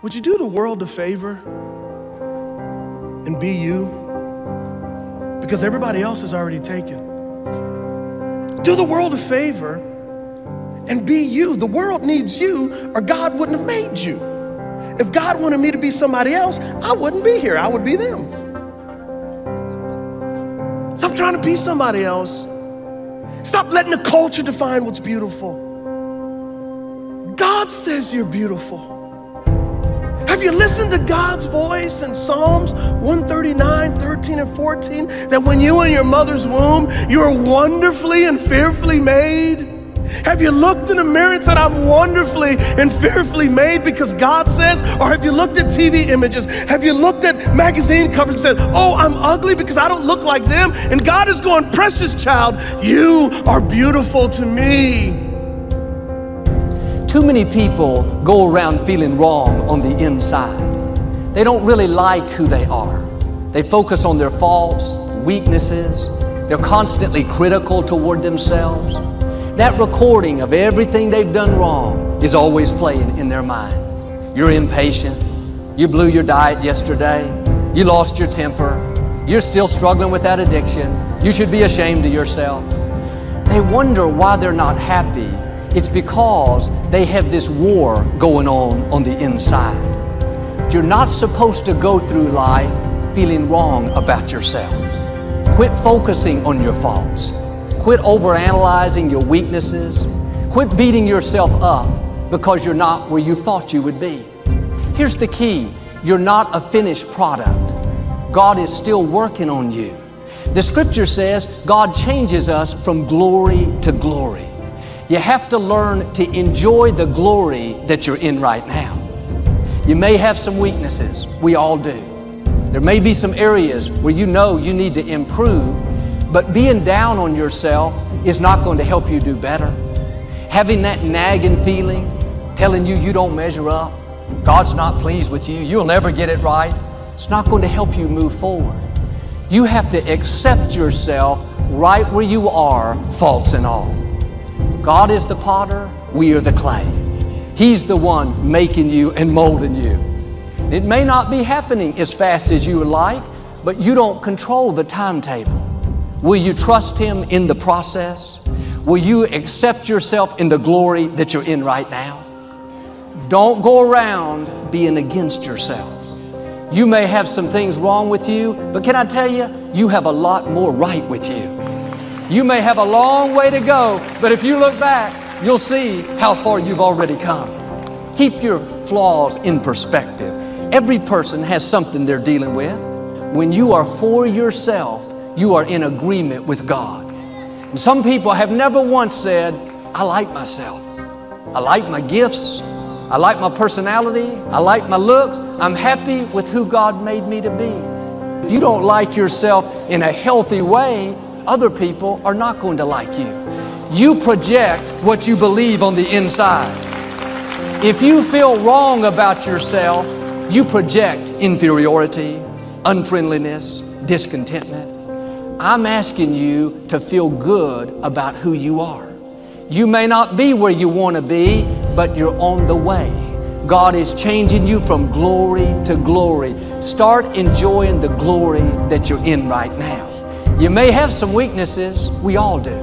Would you do the world a favor and be you? Because everybody else is already taken. Do the world a favor and be you. The world needs you, or God wouldn't have made you. If God wanted me to be somebody else, I wouldn't be here. I would be them. Stop trying to be somebody else. Stop letting the culture define what's beautiful. God says you're beautiful. Have you listened to God's voice in Psalms 139, 13 and 14? That when you were in your mother's womb, you were wonderfully and fearfully made? Have you looked in the mirror and said, I'm wonderfully and fearfully made because God says? Or have you looked at TV images? Have you looked at magazine covers and said, oh, I'm ugly because I don't look like them? And God is going, precious child, you are beautiful to me. Too many people go around feeling wrong on the inside. They don't really like who they are. They focus on their faults, weaknesses. They're constantly critical toward themselves. That recording of everything they've done wrong is always playing in their mind. You're impatient. You blew your diet yesterday. You lost your temper. You're still struggling with that addiction. You should be ashamed of yourself. They wonder why they're not happy. It's because they have this war going on the inside. But you're not supposed to go through life feeling wrong about yourself. Quit focusing on your faults. Quit overanalyzing your weaknesses. Quit beating yourself up because you're not where you thought you would be. Here's the key. You're not a finished product. God is still working on you. The scripture says God changes us from glory to glory. You have to learn to enjoy the glory that you're in right now. You may have some weaknesses. We all do. There may be some areas where you know you need to improve, but being down on yourself is not going to help you do better. Having that nagging feeling, telling you you don't measure up, God's not pleased with you, you'll never get it right, it's not going to help you move forward. You have to accept yourself right where you are, faults and all. God is the potter, we are the clay. He's the one making you and molding you. It may not be happening as fast as you would like, but you don't control the timetable. Will you trust Him in the process? Will you accept yourself in the glory that you're in right now? Don't go around being against yourself. You may have some things wrong with you, but can I tell you, you have a lot more right with you. You may have a long way to go, but if you look back, you'll see how far you've already come. Keep your flaws in perspective. Every person has something they're dealing with. When you are for yourself, you are in agreement with God. And some people have never once said, I like myself. I like my gifts. I like my personality. I like my looks. I'm happy with who God made me to be. If you don't like yourself in a healthy way, other people are not going to like you. You project what you believe on the inside. If you feel wrong about yourself, you project inferiority, unfriendliness, discontentment. I'm asking you to feel good about who you are. You may not be where you want to be, but you're on the way. God is changing you from glory to glory. Start enjoying the glory that you're in right now. You may have some weaknesses. We all do.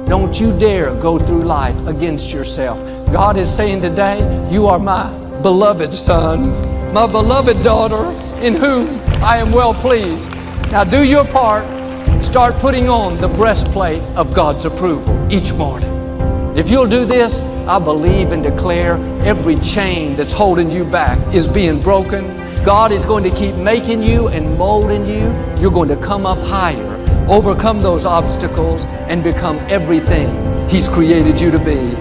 Don't you dare go through life against yourself. God is saying today, you are my beloved son, my beloved daughter, in whom I am well pleased. Now do your part. Start putting on the breastplate of God's approval each morning. If you'll do this, I believe and declare every chain that's holding you back is being broken. God is going to keep making you and molding you. You're going to come up higher, overcome those obstacles, and become everything He's created you to be.